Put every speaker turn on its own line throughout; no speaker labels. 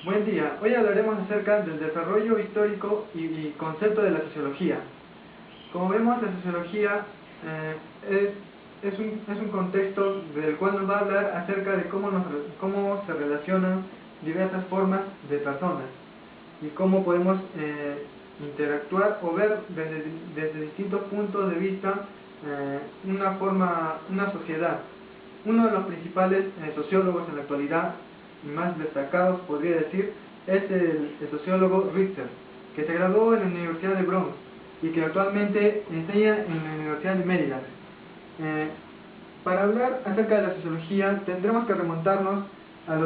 Buen día, hoy hablaremos acerca del desarrollo histórico y concepto de la sociología. Como vemos, la sociología es un contexto del cual nos va a hablar acerca de cómo se relacionan diversas formas de personas y cómo podemos interactuar o ver desde distintos puntos de vista una sociedad. Uno de los principales sociólogos en la actualidad, más destacados podría decir, es el sociólogo Richter, que se graduó en la Universidad de Bronx y que actualmente enseña en la Universidad de Maryland. Para hablar acerca de la sociología tendremos que remontarnos a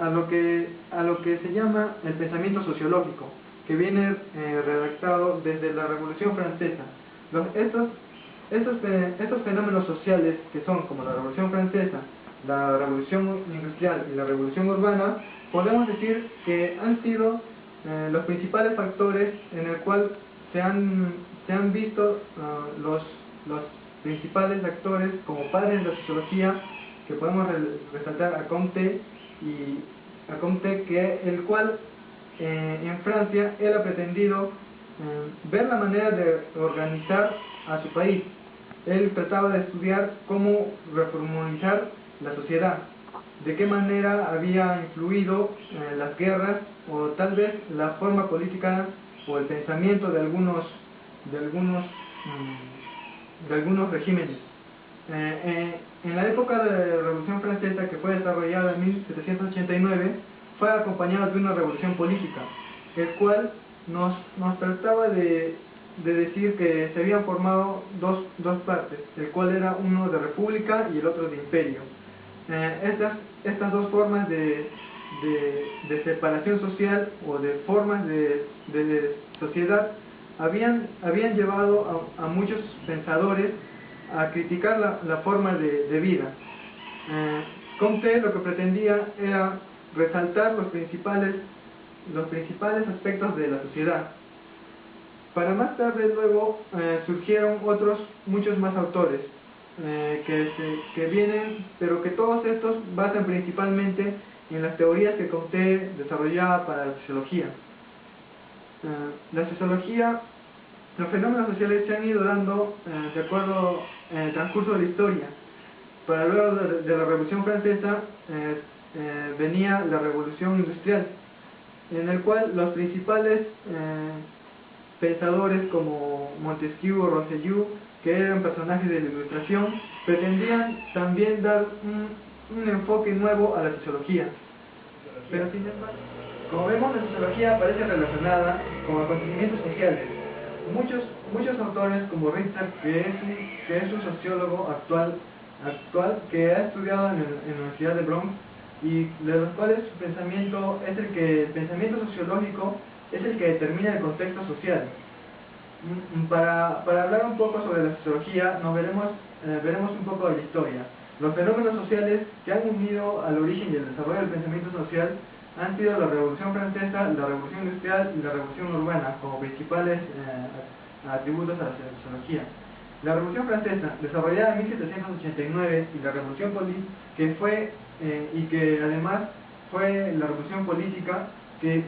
lo que se llama el pensamiento sociológico, que viene redactado desde la Revolución Francesa. Estos fenómenos sociales, que son como la Revolución Francesa, la Revolución Industrial y la Revolución Urbana, podemos decir que han sido los principales factores en el cual se han visto los principales actores como padres de la sociología, que podemos resaltar a Comte, el cual en Francia él ha pretendido ver la manera de organizar a su país. Él trataba de estudiar cómo reformulizar la sociedad, de qué manera había influido las guerras o tal vez la forma política o el pensamiento de algunos regímenes. En la época de la Revolución Francesa, que fue desarrollada en 1789, fue acompañada de una revolución política, el cual nos trataba de decir que se habían formado dos partes, el cual era uno de república y el otro de imperio. Estas dos formas de separación social o de formas de sociedad habían llevado a muchos pensadores a criticar la forma de vida. Comte lo que pretendía era resaltar los principales aspectos de la sociedad. Para más tarde luego surgieron muchos más autores que vienen, pero que todos estos basan principalmente en las teorías que Comte desarrollaba para la sociología. La sociología, los fenómenos sociales se han ido dando de acuerdo en el transcurso de la historia. Para luego de la Revolución Francesa venía la Revolución Industrial, en el cual los principales pensadores como Montesquieu o Rousseau, que eran personajes de la Ilustración, pretendían también dar un enfoque nuevo a la sociología. Pero sin embargo, como vemos, la sociología aparece relacionada con acontecimientos sociales. Muchos autores como Richter, que es un sociólogo actual que ha estudiado en la Universidad de Bronx, y de los cuales su pensamiento es el pensamiento sociológico es el que determina el contexto social. Para hablar un poco sobre la sociología, veremos un poco de la historia. Los fenómenos sociales que han unido al origen y el desarrollo del pensamiento social han sido la Revolución Francesa, la Revolución Industrial y la Revolución Urbana como principales atributos a la sociología. La Revolución Francesa, desarrollada en 1789, y la Revolución que además fue la Revolución Política, que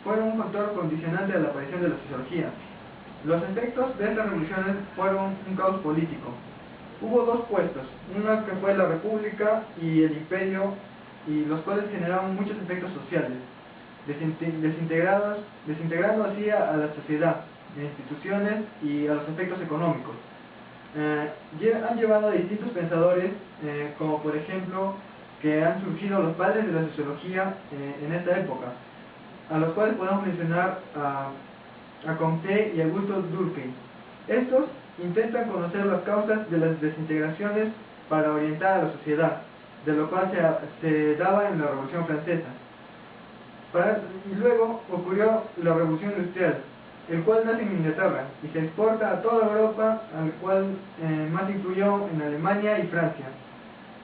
fueron un factor condicionante a la aparición de la sociología. Los efectos de estas revoluciones fueron un caos político. Hubo dos puestos, una que fue la República y el Imperio, y los cuales generaron muchos efectos sociales, desintegrando así a la sociedad, a instituciones y a los efectos económicos. Han llevado a distintos pensadores, como por ejemplo que han surgido los padres de la sociología en esta época, a los cuales podemos mencionar a Comte y Augusto Durkheim. Estos intentan conocer las causas de las desintegraciones para orientar a la sociedad, de lo cual se daba en la Revolución Francesa. Y luego ocurrió la Revolución Industrial, el cual nace en Inglaterra y se exporta a toda Europa, al cual más incluyó en Alemania y Francia.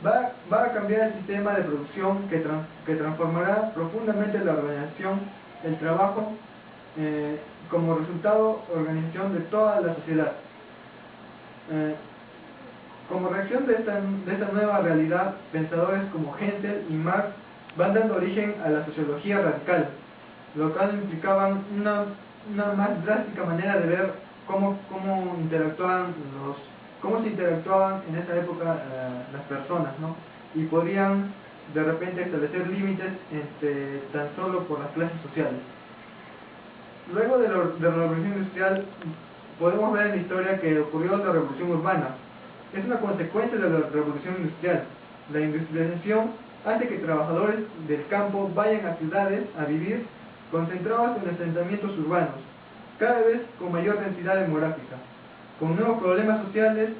Va a cambiar el sistema de producción que transformará profundamente la organización, el trabajo, como resultado organización de toda la sociedad. Como reacción de esta nueva realidad, pensadores como Hegel y Marx van dando origen a la sociología radical, lo cual implicaban una más drástica manera de ver cómo se interactuaban en esa época las personas, ¿no? Y podían de repente establecer límites tan solo por las clases sociales. Luego de la revolución industrial, podemos ver en la historia que ocurrió la revolución urbana. Es una consecuencia de la revolución industrial. La industrialización hace que trabajadores del campo vayan a ciudades a vivir concentrados en asentamientos urbanos, cada vez con mayor densidad demográfica, con nuevos problemas sociales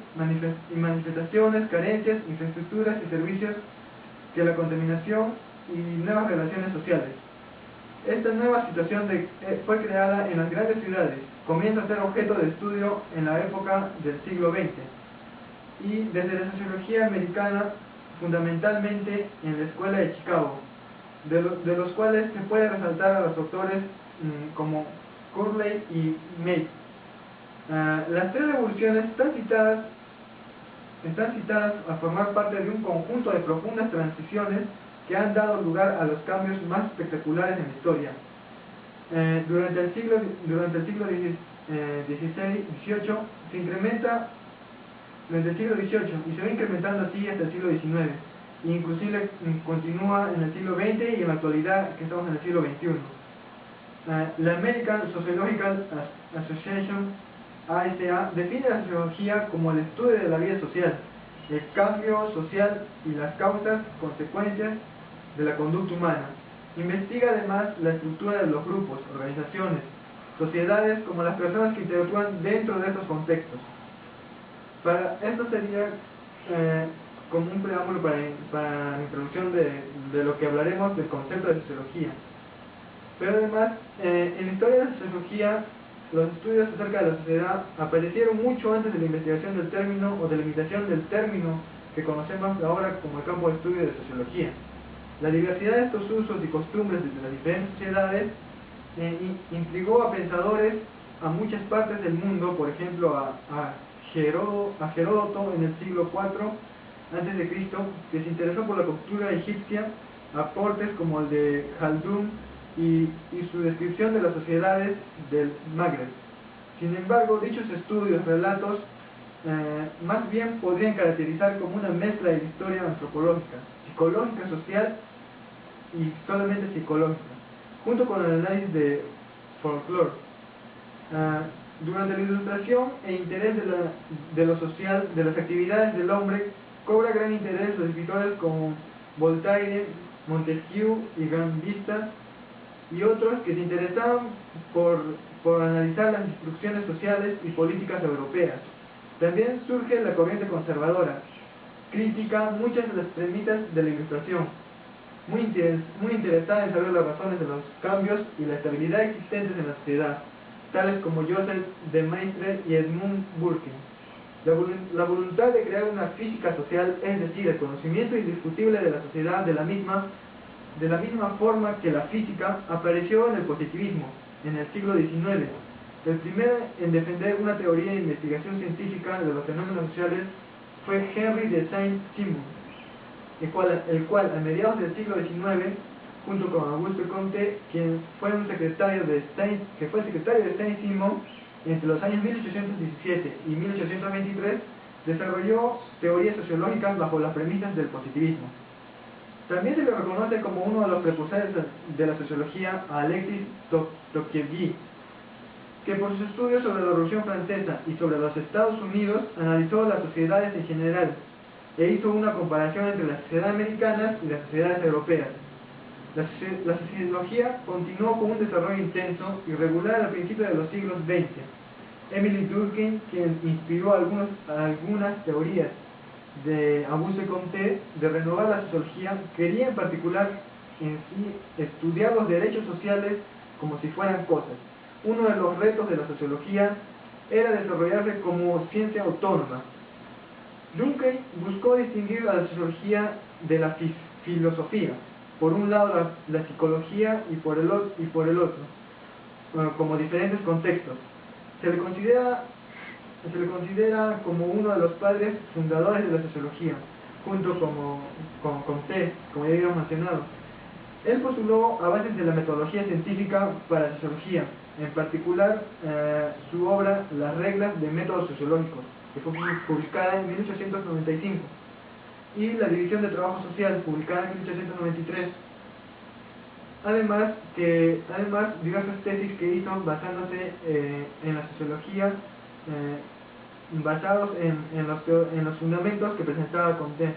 y manifestaciones, carencias, infraestructuras y servicios que la contaminación y nuevas relaciones sociales. Esta nueva situación fue creada en las grandes ciudades, comienza a ser objeto de estudio en la época del siglo XX y desde la sociología americana, fundamentalmente en la escuela de Chicago, de los cuales se puede resaltar a los autores como Curley y May. Las tres revoluciones están citadas a formar parte de un conjunto de profundas transiciones que han dado lugar a los cambios más espectaculares en la historia. Durante el siglo XVI se incrementa durante el siglo XVIII y se va incrementando así hasta el siglo XIX, e inclusive continúa en el siglo XX y en la actualidad que estamos en el siglo XXI. La American Sociological Association, ASA, define la sociología como el estudio de la vida social, el cambio social y las causas, consecuencias de la conducta humana. Investiga además la estructura de los grupos, organizaciones, sociedades, como las personas que interactúan dentro de estos contextos. Esto sería como un preámbulo para la introducción de lo que hablaremos del concepto de sociología. Pero además, en la historia de la sociología, los estudios acerca de la sociedad aparecieron mucho antes de la investigación del término o de la limitación del término que conocemos ahora como el campo de estudio de sociología. La diversidad de estos usos y costumbres de las diferentes sociedades intrigó a pensadores a muchas partes del mundo, por ejemplo a Heródoto en el siglo IV a.C., que se interesó por la cultura egipcia, aportes como el de Khaldun y su descripción de las sociedades del Magreb. Sin embargo, dichos estudios, relatos, más bien podrían caracterizar como una mezcla de historia antropológica, psicológica, social y solamente psicológica, junto con el análisis de folclore. Durante la ilustración e interés de lo social, de las actividades del hombre, cobra gran interés los escritores como Voltaire, Montesquieu y Gambetta y otros que se interesaban por analizar las instrucciones sociales y políticas europeas. También surge la corriente conservadora, crítica muchas de las premisas de la ilustración, muy interesada en saber las razones de los cambios y la estabilidad existentes en la sociedad, tales como Joseph de Maistre y Edmund Burke. La voluntad de crear una física social, es decir, el conocimiento indiscutible de la sociedad de la misma forma que la física, apareció en el positivismo, en el siglo XIX. El primero en defender una teoría de investigación científica de los fenómenos sociales fue Henry de Saint-Simon, el cual a mediados del siglo XIX, junto con Auguste Comte, quien fue secretario de Saint-Simon entre los años 1817 y 1823, desarrolló teorías sociológicas bajo las premisas del positivismo. También se le reconoce como uno de los precursores de la sociología a Alexis Tocqueville, que por sus estudios sobre la Revolución Francesa y sobre los Estados Unidos analizó las sociedades en general e hizo una comparación entre las sociedades americanas y las sociedades europeas. La sociología continuó con un desarrollo intenso y regular al principio de los siglos XX. Emily Durkheim, quien inspiró algunas teorías de Auguste Comte de renovar la sociología, quería en particular en sí estudiar los derechos sociales como si fueran cosas. Uno de los retos de la sociología era desarrollarse como ciencia autónoma. Durkheim buscó distinguir a la sociología de la filosofía, por un lado la psicología y por el otro, como diferentes contextos. Se le considera como uno de los padres fundadores de la sociología, junto con Comte, como ya habíamos mencionado. Él postuló avances de la metodología científica para la sociología, en particular su obra Las reglas de métodos sociológicos, que fue publicada en 1895, y la División de Trabajo Social, publicada en 1893. Además, diversas tesis que hizo basándose en la sociología, basados en los fundamentos que presentaba Comte.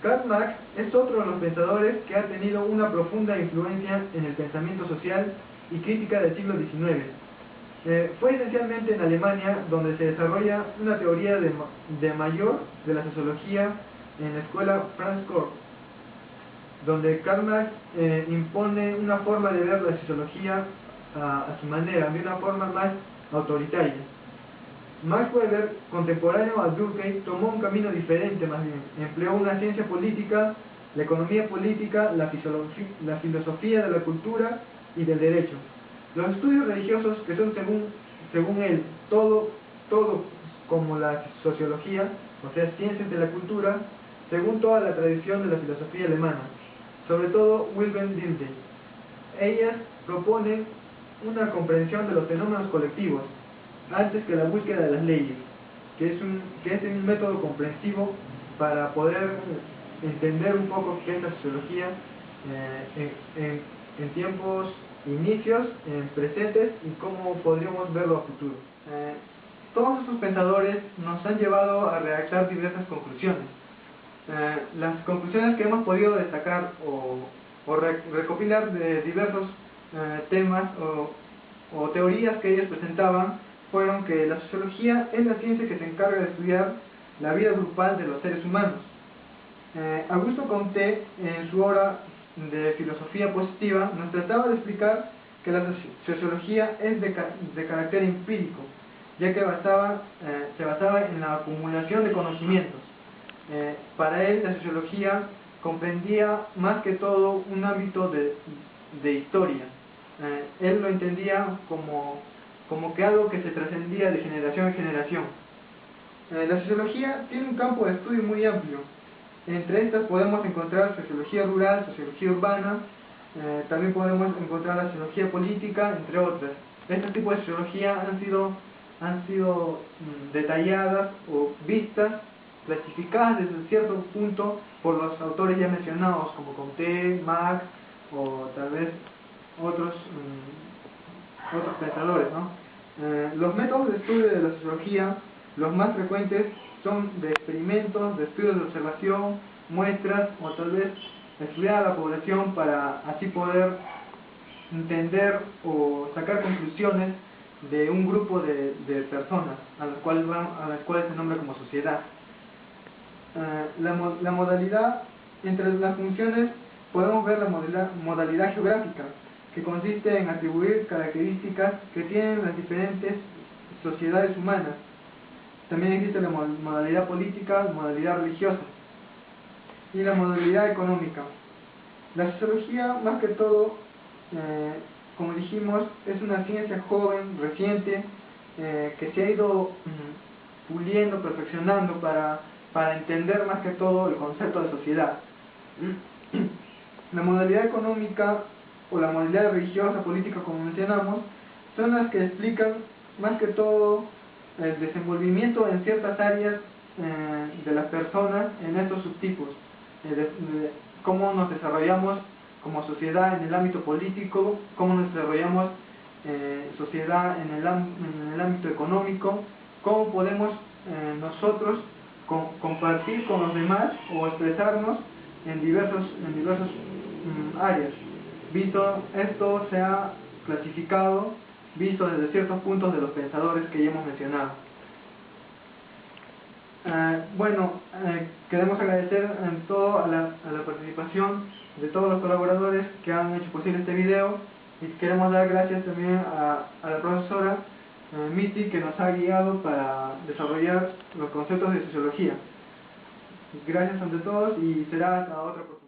Karl Marx es otro de los pensadores que ha tenido una profunda influencia en el pensamiento social y crítica del siglo XIX. Fue esencialmente en Alemania donde se desarrolla una teoría de mayor de la sociología en la escuela Franz Corp, donde Karl Marx impone una forma de ver la sociología a su manera, de una forma más autoritaria. Max Weber, contemporáneo a Durkheim, tomó un camino diferente más bien. Empleó una ciencia política, la economía política, la filosofía de la cultura y del derecho. Los estudios religiosos, que son según él todo como la sociología, o sea, ciencias de la cultura, según toda la tradición de la filosofía alemana, sobre todo Wilhelm Dilthey. Ellas proponen una comprensión de los fenómenos colectivos, antes que la búsqueda de las leyes, que es un método comprensivo para poder entender un poco qué es la sociología en tiempos inicios, en presentes y cómo podríamos verlo a futuro. Todos estos pensadores nos han llevado a redactar diversas conclusiones. Las conclusiones que hemos podido destacar o recopilar de diversos temas o teorías que ellos presentaban fueron que la sociología es la ciencia que se encarga de estudiar la vida grupal de los seres humanos. Augusto Comte, en su obra de filosofía positiva, nos trataba de explicar que la sociología es de carácter empírico, ya que se basaba en la acumulación de conocimientos. Para él, la sociología comprendía más que todo un ámbito de historia. Él lo entendía como que algo que se trascendía de generación en generación. La sociología tiene un campo de estudio muy amplio. Entre estas podemos encontrar sociología rural, sociología urbana, también podemos encontrar la sociología política, entre otras. Estos tipos de sociología han sido detalladas o vistas, clasificadas desde cierto punto por los autores ya mencionados, como Comte, Marx o tal vez otros pensadores, ¿no? Los métodos de estudio de la sociología, los más frecuentes, son de experimentos, de estudios de observación, muestras, o tal vez estudiar a la población para así poder entender o sacar conclusiones de un grupo de personas a las cuales se nombra como sociedad. La modalidad, entre las funciones podemos ver la modalidad geográfica, que consiste en atribuir características que tienen las diferentes sociedades humanas. También existe la modalidad política, la modalidad religiosa y la modalidad económica. La sociología, más que todo, como dijimos, es una ciencia joven, reciente, que se ha ido puliendo, perfeccionando para entender más que todo el concepto de sociedad. La modalidad económica o la modalidad religiosa, política, como mencionamos, son las que explican más que todo el desenvolvimiento en ciertas áreas de las personas en estos subtipos, cómo nos desarrollamos como sociedad en el ámbito político, cómo nos desarrollamos sociedad en el ámbito económico, cómo podemos nosotros compartir con los demás o expresarnos en diversas áreas. Visto esto, se ha clasificado, visto desde ciertos puntos de los pensadores que ya hemos mencionado. Queremos agradecer en todo a la participación de todos los colaboradores que han hecho posible este video, y queremos dar gracias también a la profesora Miti, que nos ha guiado para desarrollar los conceptos de sociología. Gracias ante todos y será hasta otra oportunidad.